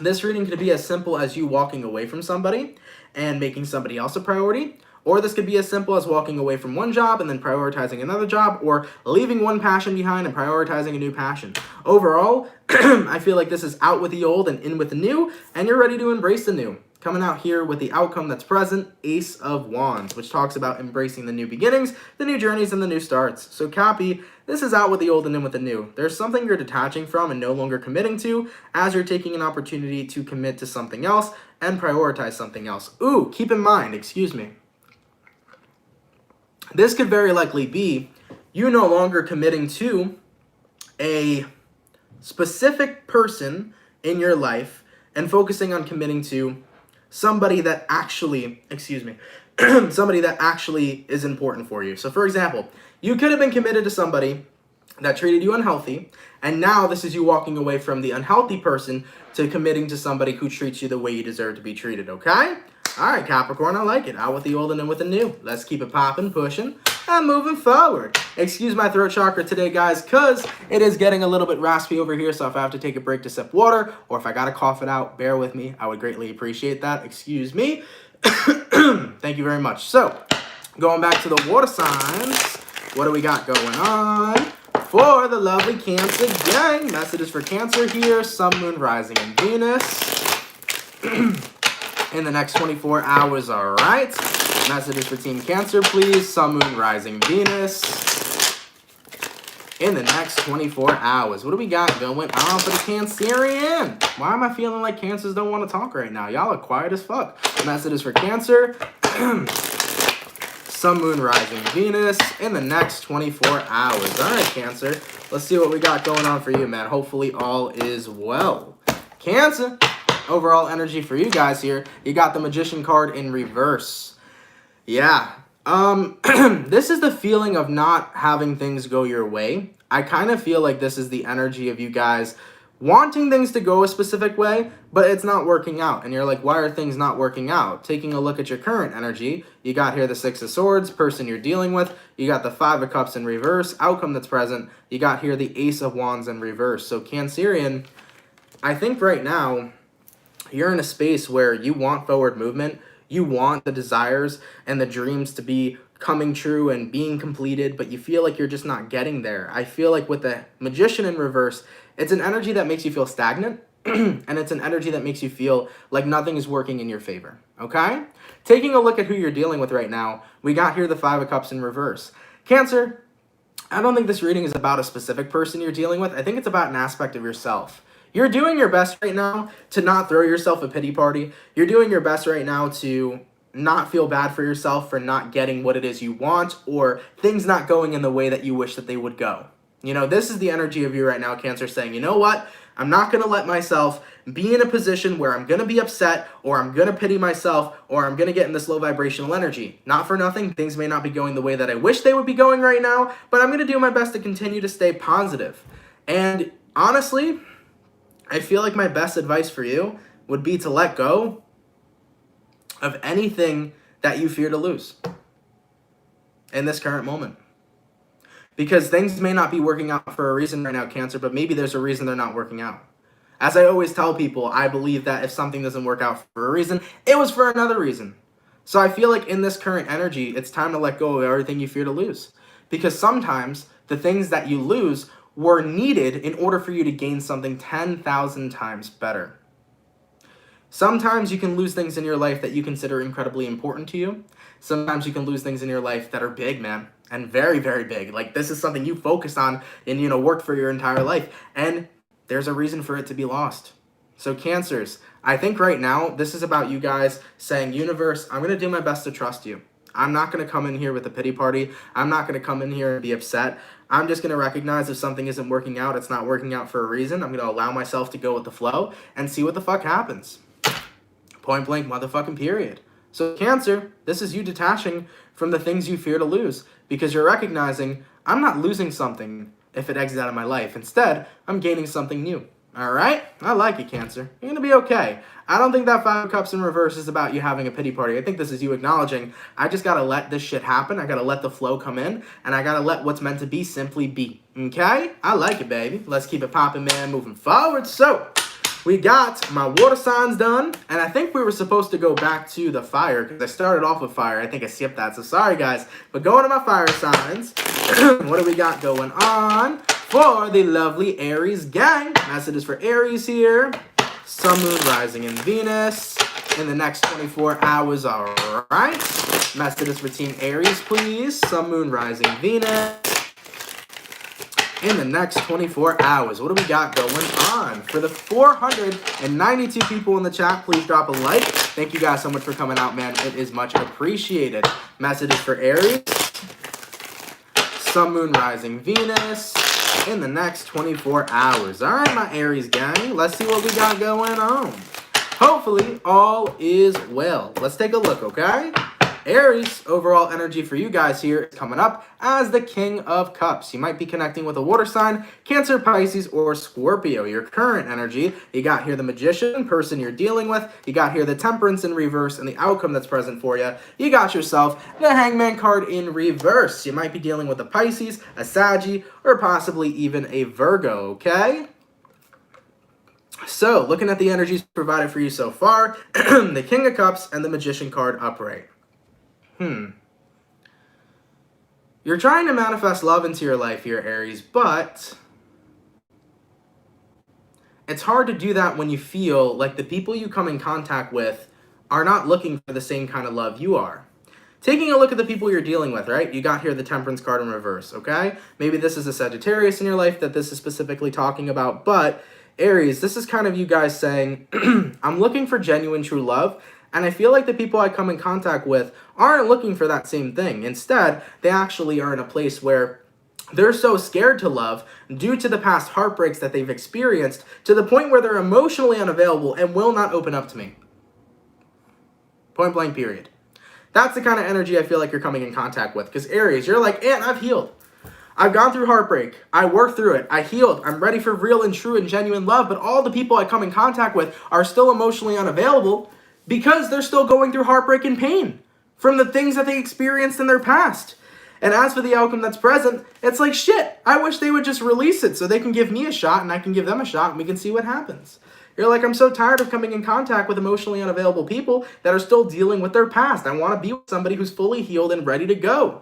this reading could be as simple as you walking away from somebody and making somebody else a priority. Or this could be as simple as walking away from one job and then prioritizing another job, or leaving one passion behind and prioritizing a new passion. Overall, I feel like this is out with the old and in with the new, and you're ready to embrace the new. Coming out here with the outcome that's present, Ace of Wands, which talks about embracing the new beginnings, the new journeys, and the new starts. So Cappy, this is out with the old and in with the new. There's something you're detaching from and no longer committing to as you're taking an opportunity to commit to something else and prioritize something else. Ooh, keep in mind, this could very likely be you no longer committing to a specific person in your life and focusing on committing to somebody that actually, somebody that actually is important for you. So for example, you could have been committed to somebody that treated you unhealthy, and now this is you walking away from the unhealthy person to committing to somebody who treats you the way you deserve to be treated, okay? All right, Capricorn, I like it. Out with the old and in with the new. Let's keep it popping, pushing, and moving forward. Excuse my throat chakra today, guys, because it is getting a little bit raspy over here, so if I have to take a break to sip water, or if I got to cough it out, bear with me. I would greatly appreciate that. Excuse me. Thank you very much. So, going back to the water signs, what do we got going on? For the lovely Cancer gang, messages for Cancer here, Sun, Moon, Rising, and Venus. In the next 24 hours, all right. Messages for Team Cancer, please. Sun, Moon, Rising, Venus. In the next 24 hours. What do we got going on for the Cancerian? Why am I feeling like Cancers don't want to talk right now? Y'all are quiet as fuck. Messages for Cancer. Sun, Moon, Rising, Venus. In the next 24 hours. All right, Cancer. Let's see what we got going on for you, man. Hopefully all is well. Cancer, overall energy for you guys here, you got the Magician card in reverse. Yeah. This is the feeling of not having things go your way. I kind of feel like this is the energy of you guys wanting things to go a specific way, but it's not working out. And you're like, why are things not working out? Taking a look at your current energy, you got here the Six of Swords, person you're dealing with. You got the Five of Cups in reverse, outcome that's present. You got here the Ace of Wands in reverse. So Cancerian, I think right now you're in a space where you want forward movement. You want the desires and the dreams to be coming true and being completed, but you feel like you're just not getting there. I feel like with the Magician in reverse, it's an energy that makes you feel stagnant, and it's an energy that makes you feel like nothing is working in your favor, okay? Taking a look at who you're dealing with right now, we got here the Five of Cups in reverse. Cancer, I don't think this reading is about a specific person you're dealing with. I think it's about an aspect of yourself. You're doing your best right now to not throw yourself a pity party. You're doing your best right now to not feel bad for yourself for not getting what it is you want or things not going in the way that you wish that they would go. You know, this is the energy of you right now, Cancer, saying, you know what? I'm not going to let myself be in a position where I'm going to be upset or I'm going to pity myself or I'm going to get in this low vibrational energy. Not for nothing. Things may not be going the way that I wish they would be going right now, but I'm going to do my best to continue to stay positive. And honestly, I feel like my best advice for you would be to let go of anything that you fear to lose in this current moment. Because things may not be working out for a reason right now, Cancer, but maybe there's a reason they're not working out. As I always tell people, I believe that if something doesn't work out for a reason, it was for another reason. So I feel like in this current energy, it's time to let go of everything you fear to lose. Because sometimes the things that you lose were needed in order for you to gain something 10,000 times better. Sometimes you can lose things in your life that you consider incredibly important to you. Sometimes you can lose things in your life that are big, man, and very, very big. Like this is something you focused on and, you know, worked for your entire life. And there's a reason for it to be lost. So Cancers, I think right now, this is about you guys saying, universe, I'm going to do my best to trust you. I'm not going to come in here with a pity party. I'm not going to come in here and be upset. I'm just going to recognize if something isn't working out, it's not working out for a reason. I'm going to allow myself to go with the flow and see what the fuck happens. Point blank motherfucking period. So Cancer, this is you detaching from the things you fear to lose because you're recognizing I'm not losing something if it exits out of my life. Instead, I'm gaining something new. All right? I like it, Cancer. You're going to be okay. I don't think that Five of Cups in reverse is about you having a pity party. I think this is you acknowledging, I just got to let this shit happen. I got to let the flow come in, and I got to let what's meant to be simply be. Okay? I like it, baby. Let's keep it popping, man, moving forward. So, we got my water signs done, and I think we were supposed to go back to the fire, because I started off with fire. I think I skipped that, so sorry, guys. But going to my fire signs, what do we got going on for the lovely Aries gang? Messages for Aries here. Sun, Moon, Rising, and Venus in the next 24 hours, all right? Messages for Team Aries, please. Sun, Moon, Rising, Venus in the next 24 hours. What do we got going on? For the 492 people in the chat, please drop a like. Thank you guys so much for coming out, man. It is much appreciated. Messages for Aries. Sun, Moon, Rising, Venus in the next 24 hours. All right, my Aries gang. Let's see what we got going on. Hopefully, all is well. Let's take a look, okay? Aries, overall energy for you guys here is coming up as the King of Cups. You might be connecting with a water sign, Cancer, Pisces, or Scorpio. Your current energy, you got here the Magician, person you're dealing with. You got here the Temperance in reverse and the outcome that's present for you. You got yourself the Hangman card in reverse. You might be dealing with a Pisces, a Saggy, or possibly even a Virgo, okay? So, looking at the energies provided for you so far, the King of Cups and the Magician card upright. You're trying to manifest love into your life here, Aries, but it's hard to do that when you feel like the people you come in contact with are not looking for the same kind of love you are. Taking a look at the people you're dealing with, right? You got here the Temperance card in reverse, okay? Maybe this is a Sagittarius in your life that this is specifically talking about, but Aries, this is kind of you guys saying, I'm looking for genuine true love, and I feel like the people I come in contact with aren't looking for that same thing. Instead, they actually are in a place where They're so scared to love due to the past heartbreaks that they've experienced to the point where they're emotionally unavailable and will not open up to me. Point blank, period. That's the kind of energy I feel like you're coming in contact with. Because Aries, you're like, and I've healed. I've gone through heartbreak. I worked through it. I healed. I'm ready for real and true and genuine love. But all the people I come in contact with are still emotionally unavailable because they're still going through heartbreak and pain from the things that they experienced in their past. And as for the outcome that's present, it's like, shit, I wish they would just release it so they can give me a shot and I can give them a shot and we can see what happens. You're like, I'm so tired of coming in contact with emotionally unavailable people that are still dealing with their past. I want to be with somebody who's fully healed and ready to go.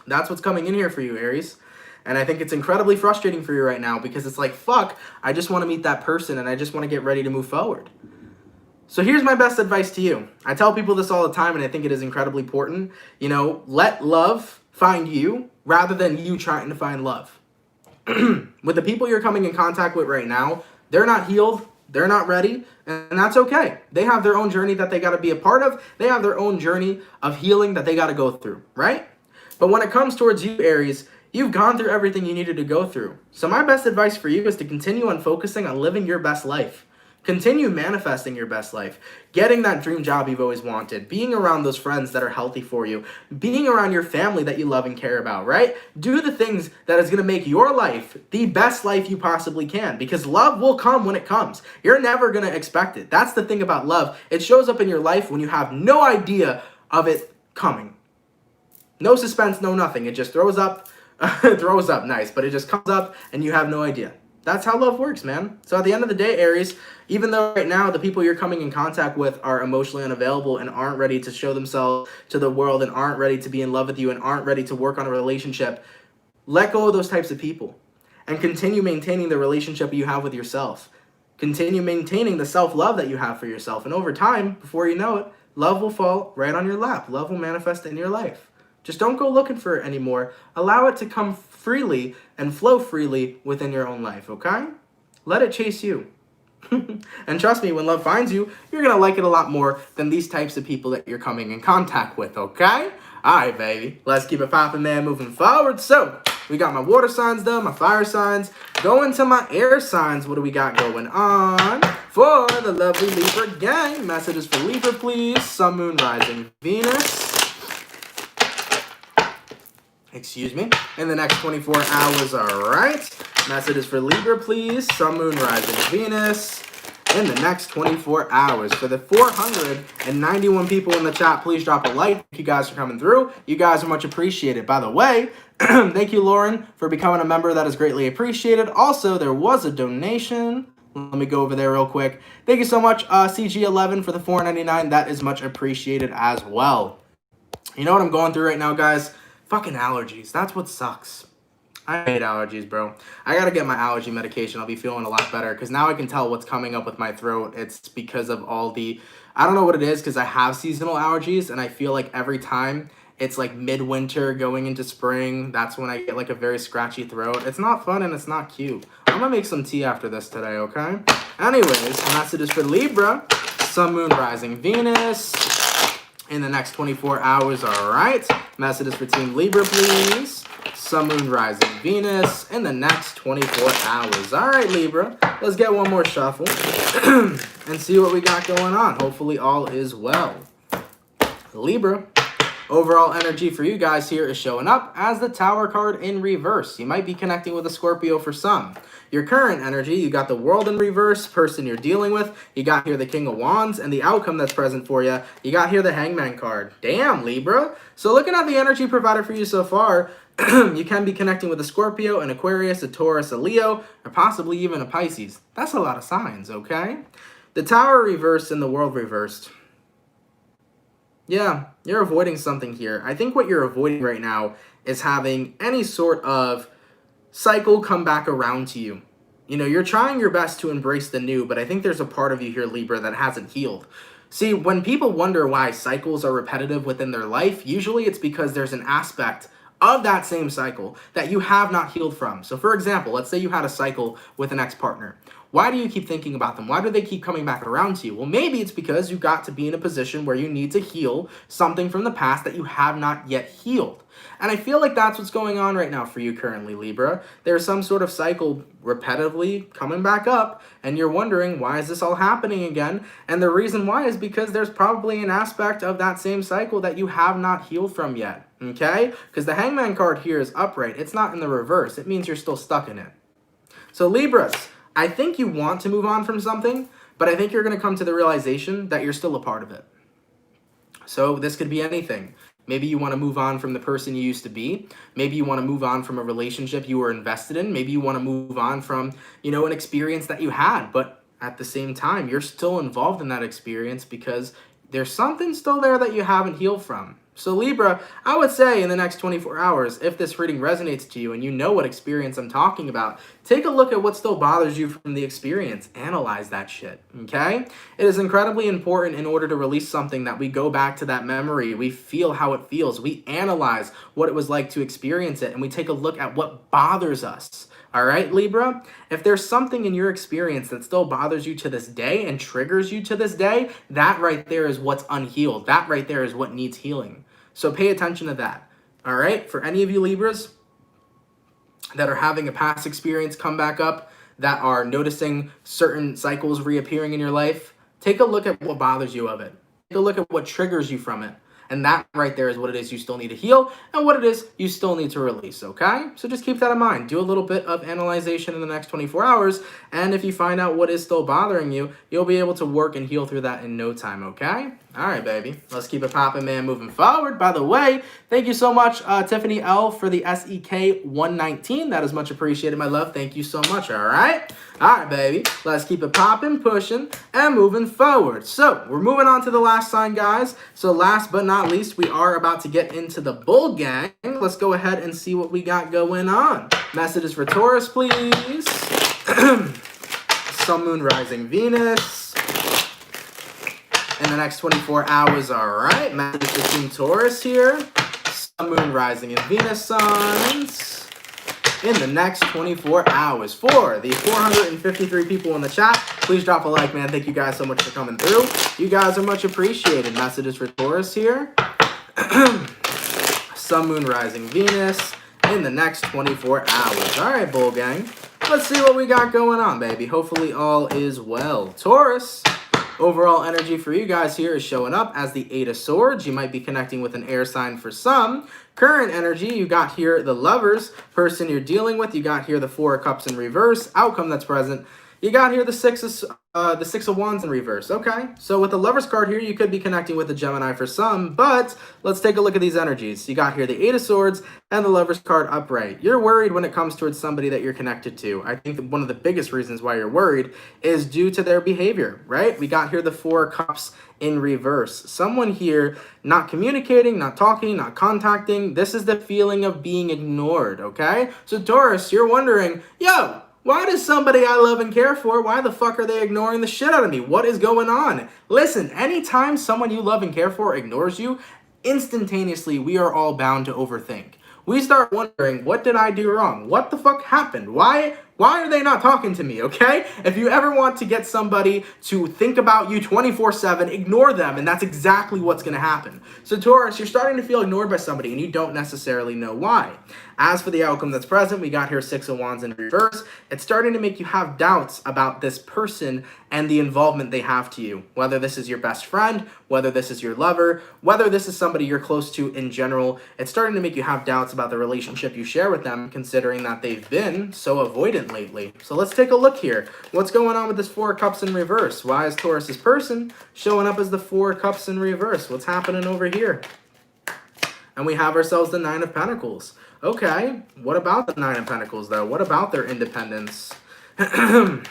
That's what's coming in here for you, Aries. And I think it's incredibly frustrating for you right now because it's like, fuck, I just want to meet that person and I just want to get ready to move forward. So here's my best advice to you. I tell people this all the time and I think it is incredibly important. You know, let love find you rather than you trying to find love. With the people you're coming in contact with right now, they're not healed. They're not ready, and that's okay. They have their own journey that they got to be a part of. They have their own journey of healing that they got to go through, right? But when it comes towards you, Aries, you've gone through everything you needed to go through. So my best advice for you is to continue on focusing on living your best life. Continue manifesting your best life, getting that dream job you've always wanted, being around those friends that are healthy for you, being around your family that you love and care about, right? Do the things that is going to make your life the best life you possibly can, because love will come when it comes. You're never going to expect it. That's the thing about love. It shows up in your life when you have no idea of it coming. No suspense, no nothing. It just throws up, nice, but it just comes up and you have no idea. That's how love works, man. So at the end of the day, Aries, even though right now the people you're coming in contact with are emotionally unavailable and aren't ready to show themselves to the world and aren't ready to be in love with you and aren't ready to work on a relationship, let go of those types of people and continue maintaining the relationship you have with yourself. Continue maintaining the self-love that you have for yourself. And over time, before you know it, love will fall right on your lap. Love will manifest in your life. Just don't go looking for it anymore. Allow it to come freely and flow freely within your own life, okay? Let it chase you. And trust me, when love finds you, you're going to like it a lot more than these types of people that you're coming in contact with, okay? All right, baby. Let's keep it popping, man, moving forward. So, we got my water signs done, my fire signs. Going to my air signs, what do we got going on? For the lovely Libra gang, messages for Libra, please. Sun, Moon, Rising, Venus. Excuse me. In the next 24 hours, all right. Messages for Libra, please. Sun, Moon, Rising, Venus. In the next 24 hours. For the 491 people in the chat, please drop a like. Thank you guys for coming through. You guys are much appreciated. By the way, thank you, Lauren, for becoming a member. That is greatly appreciated. Also, there was a donation. Let me go over there real quick. Thank you so much, CG11, for the $4.99. That is much appreciated as well. You know what I'm going through right now, guys? Fucking allergies. That's what sucks. I hate allergies, bro. I gotta get my allergy medication. I'll be feeling a lot better because now I can tell what's coming up with my throat. It's because of all the... I don't know what it is because I have seasonal allergies and I feel like every time it's like midwinter going into spring, that's when I get like a very scratchy throat. It's not fun and it's not cute. I'm gonna make some tea after this today, okay? Anyways, messages for Libra. Sun, Moon, Rising, Venus. In the next 24 hours, all right. Messages for Team Libra, please. Sun, Moon, Rising, Venus. In the next 24 hours. All right, Libra. Let's get one more shuffle and see what we got going on. Hopefully all is well. Libra, overall energy for you guys here is showing up as the Tower card in reverse. You might be connecting with a Scorpio for some. Your current energy, you got the World in reverse, person you're dealing with. You got here the King of Wands, and the outcome that's present for you, you got here the Hangman card. Damn, Libra. So looking at the energy provided for you so far, you can be connecting with a Scorpio, an Aquarius, a Taurus, a Leo, or possibly even a Pisces. That's a lot of signs, okay? The Tower reversed and the World reversed. Yeah, you're avoiding something here. I think what you're avoiding right now is having any sort of cycle come back around to you. You know, you're trying your best to embrace the new, but I think there's a part of you here, Libra, that hasn't healed. See, when people wonder why cycles are repetitive within their life, usually it's because there's an aspect of that same cycle that you have not healed from. So for example, let's say you had a cycle with an ex-partner. Why do you keep thinking about them? Why do they keep coming back around to you? Well, maybe it's because you got to be in a position where you need to heal something from the past that you have not yet healed. And I feel like that's what's going on right now for you currently, Libra. There's some sort of cycle repetitively coming back up, and you're wondering, why is this all happening again? And the reason why is because there's probably an aspect of that same cycle that you have not healed from yet, okay? Because the Hangman card here is upright. It's not in the reverse. It means you're still stuck in it. So Libras, I think you want to move on from something, but I think you're going to come to the realization that you're still a part of it. So this could be anything. Maybe you want to move on from the person you used to be. Maybe you want to move on from a relationship you were invested in. Maybe you want to move on from, an experience that you had. But at the same time, you're still involved in that experience because there's something still there that you haven't healed from. So Libra, I would say in the next 24 hours, if this reading resonates to you and you know what experience I'm talking about, take a look at what still bothers you from the experience. Analyze that shit, okay? It is incredibly important in order to release something that we go back to that memory. We feel how it feels. We analyze what it was like to experience it, and we take a look at what bothers us. All right, Libra? If there's something in your experience that still bothers you to this day and triggers you to this day, that right there is what's unhealed. That right there is what needs healing. So pay attention to that. All right? For any of you Libras that are having a past experience come back up, that are noticing certain cycles reappearing in your life, take a look at what bothers you of it. Take a look at what triggers you from it. And that right there is what it is you still need to heal and what it is you still need to release, okay? So just keep that in mind. Do a little bit of analyzation in the next 24 hours, and if you find out what is still bothering you, you'll be able to work and heal through that in no time, okay? All right, baby. Let's keep it popping, man, moving forward. By the way, thank you so much, Tiffany L, for the SEK 119. That is much appreciated, my love. Thank you so much, all right? All right, baby. Let's keep it popping, pushing, and moving forward. So we're moving on to the last sign, guys. So last but not least, we are about to get into the Bull Gang. Let's go ahead and see what we got going on. Messages for Taurus, please. Sun, Moon, Rising, Venus. In the next 24 hours, all right. Messages for Team Taurus here. Sun, Moon, Rising, and Venus signs. In the next 24 hours. For the 453 people in the chat, please drop a like, man. Thank you guys so much for coming through. You guys are much appreciated. Messages for Taurus here. Sun, Moon, Rising, Venus in the next 24 hours. All right, Bull Gang. Let's see what we got going on, baby. Hopefully all is well. Taurus, overall energy for you guys here is showing up as the Eight of Swords. You might be connecting with an air sign for some. Current energy, you got here the Lovers, person you're dealing with. You got here the Four of Cups in reverse, outcome that's present. You got here the Six of Wands in reverse. Okay, so with the Lovers card here, you could be connecting with the Gemini for some, but let's take a look at these energies. You got here the Eight of Swords and the Lovers card upright. You're worried when it comes towards somebody that you're connected to. I think that one of the biggest reasons why you're worried is due to their behavior, right? We got here the Four of Cups in reverse. Someone here not communicating, not talking, not contacting. This is the feeling of being ignored, okay? So Taurus, you're wondering, yo, why does somebody I love and care for, why the fuck are they ignoring the shit out of me? What is going on? Listen, anytime someone you love and care for ignores you, instantaneously we are all bound to overthink. We start wondering, what did I do wrong? What the fuck happened? Why are they not talking to me, okay? If you ever want to get somebody to think about you 24/7, ignore them, and that's exactly what's going to happen. So Taurus, you're starting to feel ignored by somebody, and you don't necessarily know why. As for the outcome that's present, we got here Six of Wands in reverse. It's starting to make you have doubts about this person and the involvement they have to you. Whether this is your best friend, whether this is your lover, whether this is somebody you're close to in general, it's starting to make you have doubts about the relationship you share with them, considering that they've been so avoidant lately. So let's take a look here. What's going on with this Four of Cups in reverse? Why is Taurus's person showing up as the Four of Cups in reverse? What's happening over here? And we have ourselves the Nine of Pentacles. Okay, what about the Nine of Pentacles, though? What about their independence? Seven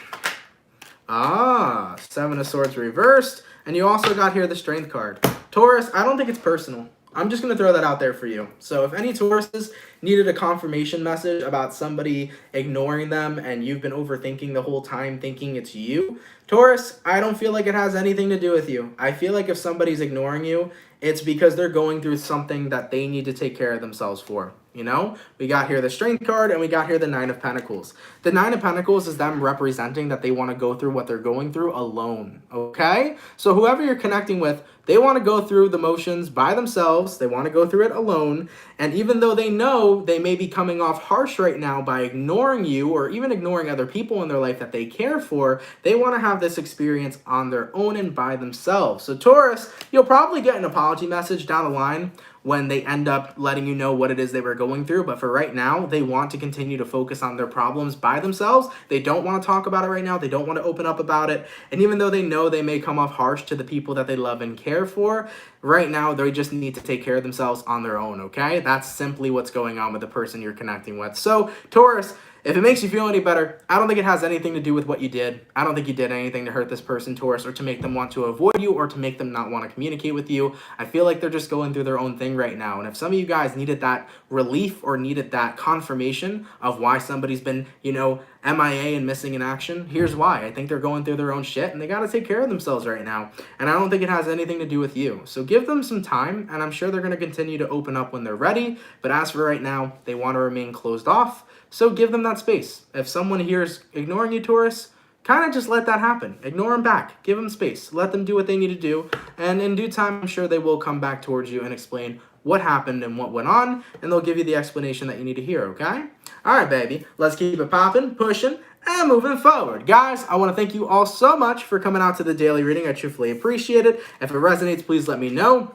of Swords reversed. And you also got here the Strength card. Taurus, I don't think it's personal. I'm just going to throw that out there for you. So if any Tauruses needed a confirmation message about somebody ignoring them and you've been overthinking the whole time thinking it's you, Taurus, I don't feel like it has anything to do with you. I feel like if somebody's ignoring you, it's because they're going through something that they need to take care of themselves for. You know, we got here the Strength card and we got here the Nine of Pentacles. The Nine of Pentacles is them representing that they want to go through what they're going through alone, okay? So whoever you're connecting with, they want to go through the motions by themselves. They want to go through it alone. And even though they know they may be coming off harsh right now by ignoring you or even ignoring other people in their life that they care for, they want to have this experience on their own and by themselves. So Taurus, you'll probably get an apology message down the line when they end up letting you know what it is they were going through. But for right now, they want to continue to focus on their problems by themselves. They don't want to talk about it right now. They don't want to open up about it. And even though they know they may come off harsh to the people that they love and care for, right now, they just need to take care of themselves on their own, okay? That's simply what's going on with the person you're connecting with. So, Taurus, if it makes you feel any better, I don't think it has anything to do with what you did. I don't think you did anything to hurt this person, Taurus, or to make them want to avoid you or to make them not want to communicate with you. I feel like they're just going through their own thing right now. And if some of you guys needed that relief or needed that confirmation of why somebody's been, you know, MIA and missing in action, here's why. I think they're going through their own shit and they got to take care of themselves right now. And I don't think it has anything to do with you. So give them some time and I'm sure they're going to continue to open up when they're ready. But as for right now, they want to remain closed off. So give them that space. If someone here is ignoring you, Taurus, kind of just let that happen. Ignore them back. Give them space. Let them do what they need to do. And in due time, I'm sure they will come back towards you and explain what happened and what went on. And they'll give you the explanation that you need to hear, okay? All right, baby. Let's keep it popping, pushing, and moving forward. Guys, I want to thank you all so much for coming out to the daily reading. I truthfully appreciate it. If it resonates, please let me know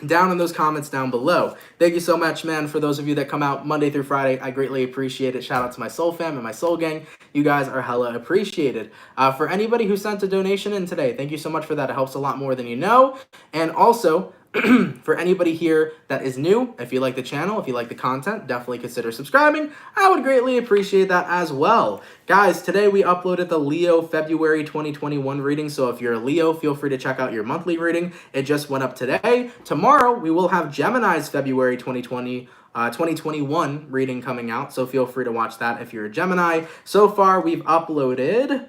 down in those comments down below. Thank you so much, man. For those of you that come out Monday through Friday, I greatly appreciate it. Shout out to my soul fam and my soul gang. You guys are hella appreciated. For anybody who sent a donation in today, thank you so much for that. It helps a lot more than you know. And also, for anybody here that is new, if you like the channel, if you like the content, definitely consider subscribing. I would greatly appreciate that as well. Guys, today we uploaded the Leo February 2021 reading, so if you're a Leo, feel free to check out your monthly reading. It just went up today. Tomorrow, we will have Gemini's February 2021 reading coming out, so feel free to watch that if you're a Gemini. So far, we've uploaded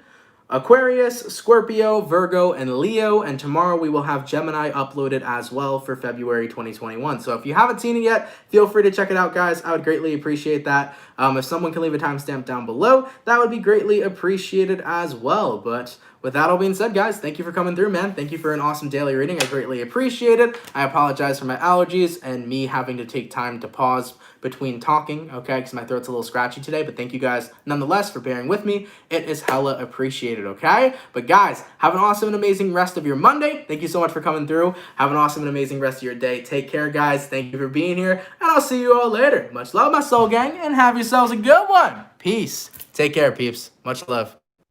Aquarius, Scorpio, Virgo, and Leo, and tomorrow we will have Gemini uploaded as well for February 2021. So if you haven't seen it yet, feel free to check it out, guys. I would greatly appreciate that. If someone can leave a timestamp down below, that would be greatly appreciated as well. But with that all being said, guys, thank you for coming through, man. Thank you for an awesome daily reading. I greatly appreciate it. I apologize for my allergies and me having to take time to pause between talking, okay, because my throat's a little scratchy today, but thank you guys nonetheless for bearing with me. It is hella appreciated, okay? But guys, have an awesome and amazing rest of your Monday. Thank you so much for coming through. Have an awesome and amazing rest of your day. Take care, guys. Thank you for being here, and I'll see you all later. Much love, my soul gang, and have yourselves a good one. Peace. Take care, peeps. Much love.